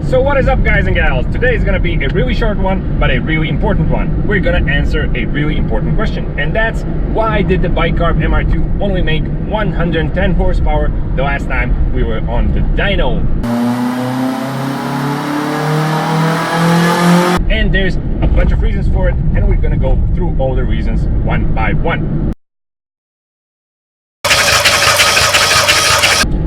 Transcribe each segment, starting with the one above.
So what is up, guys and gals? Today is gonna be a really short one, but a really important one. We're gonna answer a really important question, and that's why did the bicarb MR2 only make 110 horsepower the last time we were on the dyno? And there's a bunch of reasons for it, and we're gonna go through all the reasons one by one.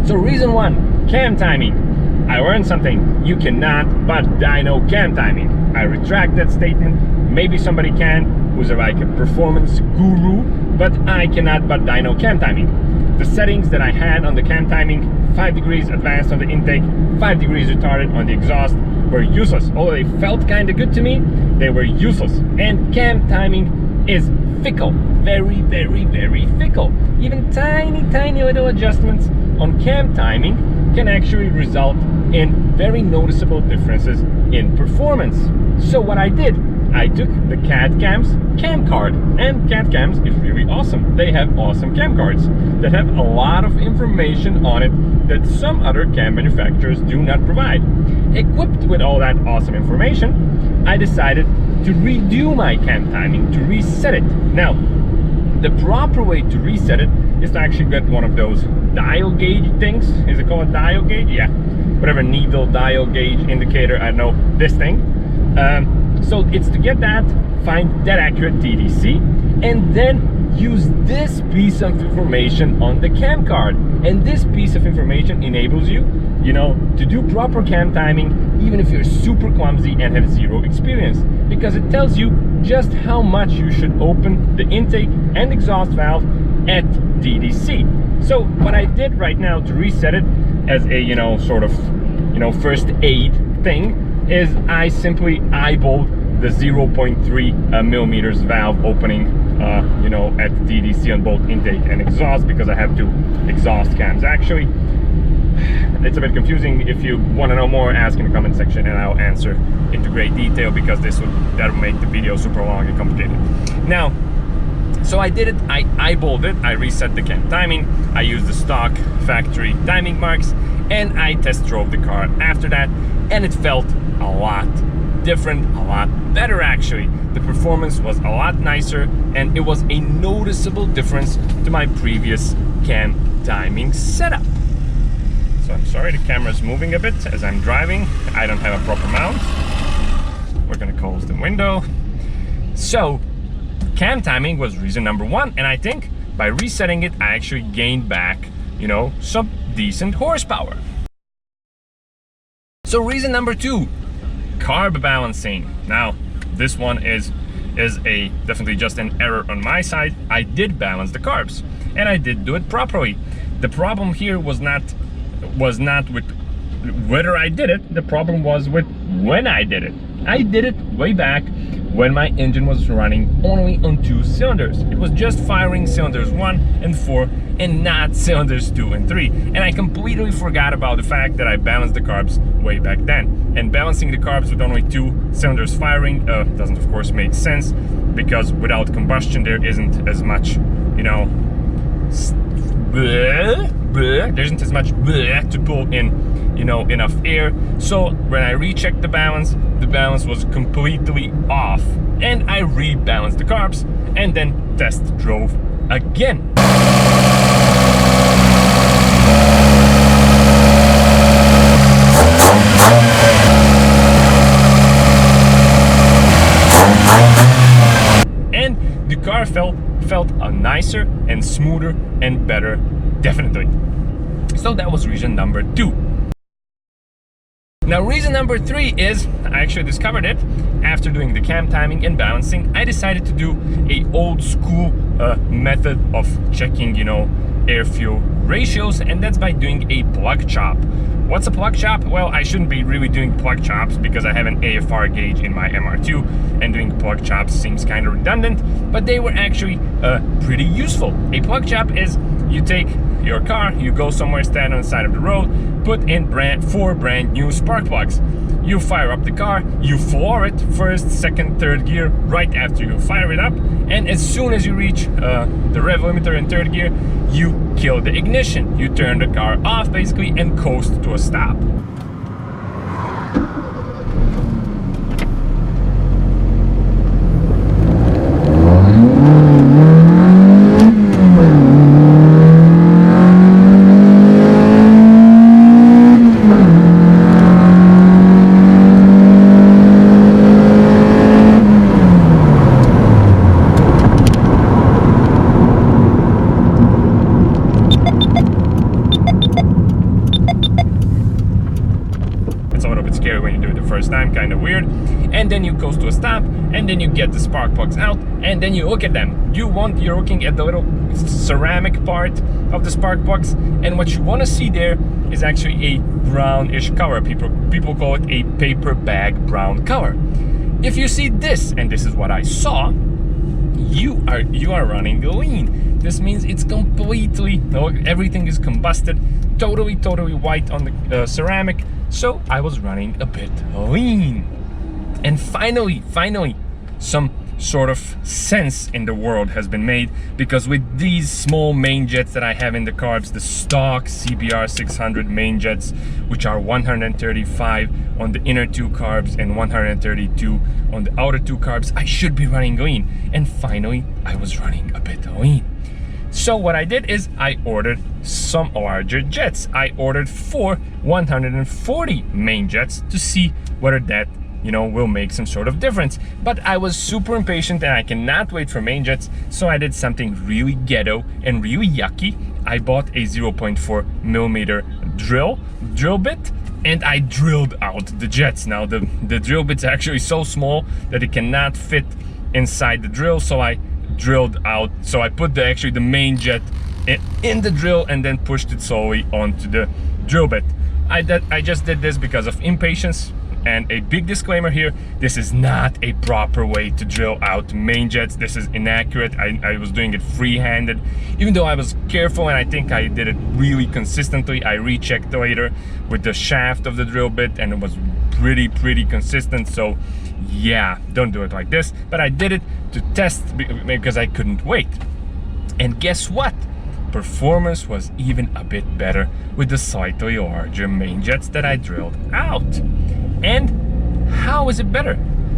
So reason one, cam timing. I learned something. You cannot but dyno cam timing. I retract that statement. Maybe somebody can, who's like a performance guru, but I cannot but dyno cam timing. The settings that I had on the cam timing, 5 degrees advanced on the intake, 5 degrees retarded on the exhaust, were useless. Although they felt kind of good to me, they were useless. And cam timing is fickle. Very, very, very fickle. Even tiny little adjustments on cam timing can actually result in very noticeable differences in performance. So what I did, I took the CAD Cam's cam card, and CAD Cam's is really awesome. They have awesome cam cards that have a lot of information on it that some other cam manufacturers do not provide. Equipped with all that awesome information, I decided to redo my cam timing, to reset it. Now, the proper way to reset it is to actually get one of those dial gauge things. Is it called a dial gauge? Yeah, whatever, needle dial gauge indicator, I don't know, this thing. So it's to get that, find that accurate TDC, and then use this piece of information on the cam card. And this piece of information enables you, to do proper cam timing, even if you're super clumsy and have zero experience, because it tells you just how much you should open the intake and exhaust valve at TDC. So what I did right now to reset it as a, sort of, first aid thing is I simply eyeballed the 0.3 millimeters valve opening, at TDC on both intake and exhaust, because I have two exhaust cams. Actually, it's a bit confusing. If you want to know more, ask in the comment section and I'll answer into great detail, because that would make the video super long and complicated. Now, so I did it, I eyeballed it, I reset the cam timing, I used the stock factory timing marks, and I test drove the car after that, and it felt a lot different, a lot better actually. The performance was a lot nicer, and it was a noticeable difference to my previous cam timing setup. So I'm sorry, the camera's moving a bit as I'm driving. I don't have a proper mount. We're gonna close the window. So cam timing was reason number one, and I think by resetting it, I actually gained back, some decent horsepower. So reason number two, carb balancing. Now, this one is definitely just an error on my side. I did balance the carbs, and I did do it properly. The problem here was not with whether I did it, the problem was with when I did it. I did it way back when my engine was running only on 2 cylinders. It was just firing cylinders 1 and 4 and not cylinders 2 and 3. And I completely forgot about the fact that I balanced the carbs way back then. And balancing the carbs with only 2 cylinders firing doesn't of course make sense, because without combustion there isn't as much, there isn't as much to pull in, enough air. So when I rechecked the balance was completely off, and I rebalanced the carbs and then test drove again. And the car felt nicer and smoother and better, definitely. So that was reason number two. Now reason number three is, I actually discovered it after doing the cam timing and balancing. I decided to do a old school method of checking, air fuel ratios, and that's by doing a plug chop. What's a plug chop? Well, I shouldn't be really doing plug chops because I have an AFR gauge in my MR2, and doing plug chops seems kind of redundant, but they were actually pretty useful. A plug chop is, you take your car, you go somewhere, stand on the side of the road, put in 4 brand new spark plugs. You fire up the car, you floor it first, second, third gear right after you fire it up, and as soon as you reach the rev limiter in third gear, you kill the ignition. You turn the car off basically and coast to a stop. bit scary when you do it the first time, kind of weird. And then you go to a stop, and then you get the spark plugs out, and then you look at them. You're looking at the little ceramic part of the spark plugs, and what you want to see there is actually a brownish color. People call it a paper bag brown color. If you see this, and this is what I saw, you are running lean. This means it's completely, everything is combusted, totally white on the ceramic. So I was running a bit lean. And finally, some sort of sense in the world has been made, because with these small main jets that I have in the carbs, the stock CBR 600 main jets, which are 135 on the inner two carbs and 132 on the outer two carbs, I should be running lean. And finally, I was running a bit lean. So what I did is I ordered some larger jets. I ordered 4 140 main jets to see whether that, will make some sort of difference. But I was super impatient and I cannot wait for main jets, so I did something really ghetto and really yucky. I bought a 0.4 millimeter drill bit, and I drilled out the jets. Now the drill bit's actually so small that it cannot fit inside the drill, so I drilled out. So I put the main jet in the drill and then pushed it slowly onto the drill bit. I just did this because of impatience. And a big disclaimer here, this is not a proper way to drill out main jets. This is inaccurate. I was doing it free-handed, even though I was careful and I think I did it really consistently. I rechecked later with the shaft of the drill bit and it was pretty consistent. So yeah, don't do it like this. But I did it to test because I couldn't wait. And guess what? Performance was even a bit better with the slightly larger main jets that I drilled out. And how is it better?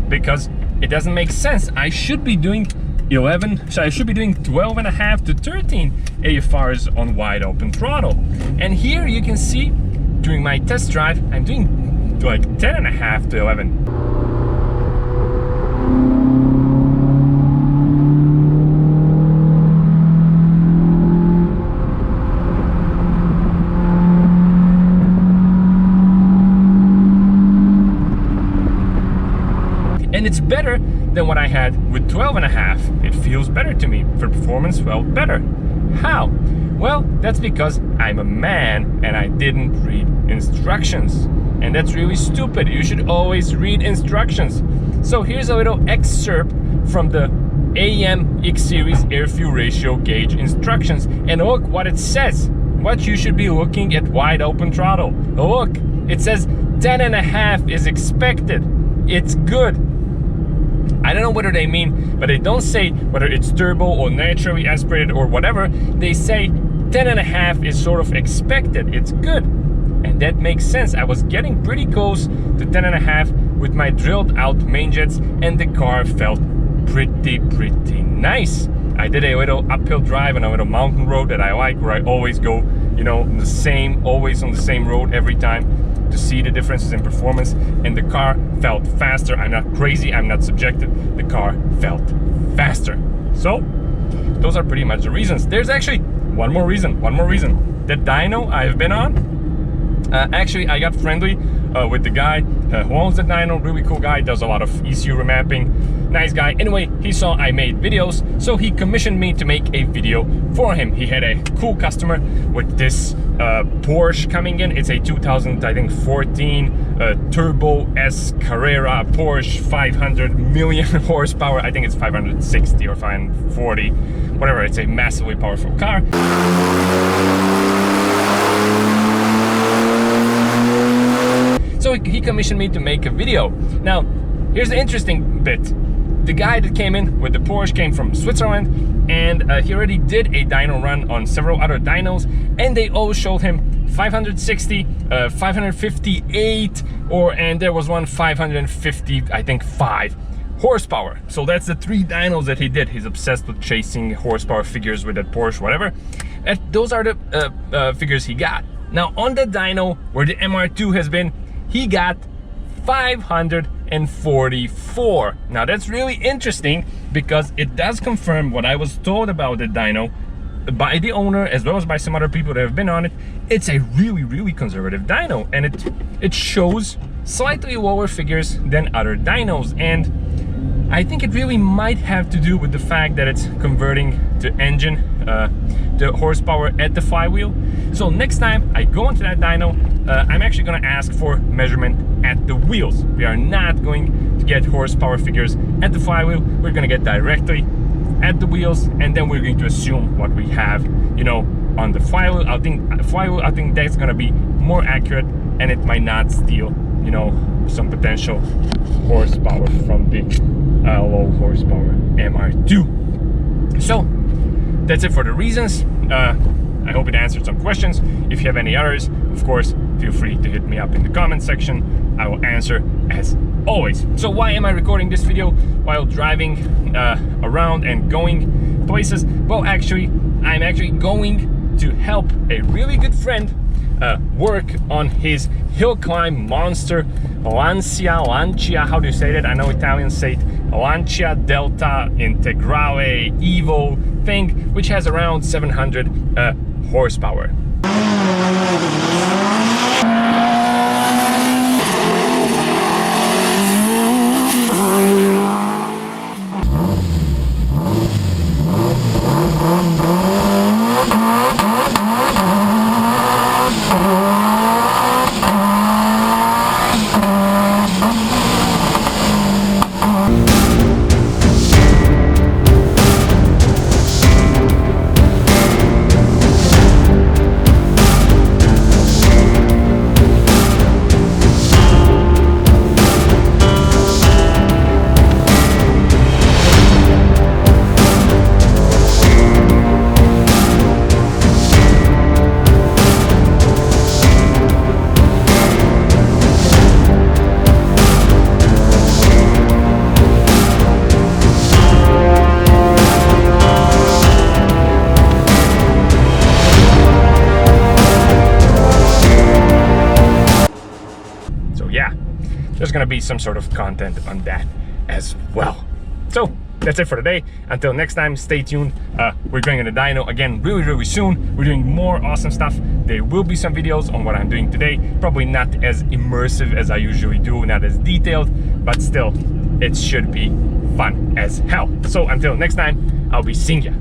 Because it doesn't make sense. I should be doing 12.5 to 13 AFRs on wide open throttle. And here you can see during my test drive, I'm doing like 10.5 to 11. And it's better than what I had with 12.5. It feels better to me. For performance, felt better. How? Well, that's because I'm a man and I didn't read instructions. And that's really stupid. You should always read instructions. So here's a little excerpt from the AM X Series air fuel ratio gauge instructions. And look what it says. What you should be looking at wide open throttle. Look, it says 10.5 is expected. It's good. I don't know whether they mean, but they don't say whether it's turbo or naturally aspirated or whatever. They say 10.5 is sort of expected. It's good. And that makes sense. I was getting pretty close to 10.5 with my drilled out main jets, and the car felt pretty nice. I did a little uphill drive on a little mountain road that I like, where I always go, always on the same road every time, to see the differences in performance, and the car felt faster. I'm not crazy, I'm not subjective. The car felt faster. So those are pretty much the reasons. There's actually one more reason. The dyno I've been on, actually I got friendly with the guy who owns the dyno. Really cool guy, does a lot of ECU remapping, nice guy. Anyway, he saw I made videos, so he commissioned me to make a video for him. He had a cool customer with this Porsche coming in. It's a 2014 Turbo S Carrera Porsche, 500 million horsepower. I think it's 560 or 540, whatever. It's a massively powerful car. So he commissioned me to make a video. Now, here's the interesting bit. The guy that came in with the Porsche came from Switzerland, and he already did a dyno run on several other dynos, and they all showed him 560, 558, and there was one 550, I think 5 horsepower. So that's the 3 dynos that he did. He's obsessed with chasing horsepower figures with that Porsche, whatever. And those are the figures he got. Now on the dyno where the MR2 has been, he got 544. Now that's really interesting because it does confirm what I was told about the dyno by the owner, as well as by some other people that have been on it. It's a really conservative dyno, and it shows slightly lower figures than other dynos, and I think it really might have to do with the fact that it's converting the engine, the horsepower at the flywheel. So next time I go into that dyno, I'm actually gonna ask for measurement at the wheels. We are not going to get horsepower figures at the flywheel. We're gonna get directly at the wheels, and then we're going to assume what we have, you know, on the flywheel. I think that's gonna be more accurate, and it might not steal, you know, some potential horsepower from the low horsepower MR2. So that's it for the reasons. I hope it answered some questions. If you have any others, of course, feel free to hit me up in the comment section. I will answer as always. So why am I recording this video while driving around and going places? Well, actually, I'm actually going to help a really good friend work on his hill climb monster Lancia, how do you say that? I know Italians say it, Lancia Delta Integrale Evo thing, which has around 700 horsepower. There's gonna be some sort of content on that as well. So that's it for today. Until next time, stay tuned. We're going on the dyno again really soon. We're doing more awesome stuff. There will be some videos on what I'm doing today. Probably not as immersive as I usually do, not as detailed, but still, it should be fun as hell. So until next time, I'll be seeing ya.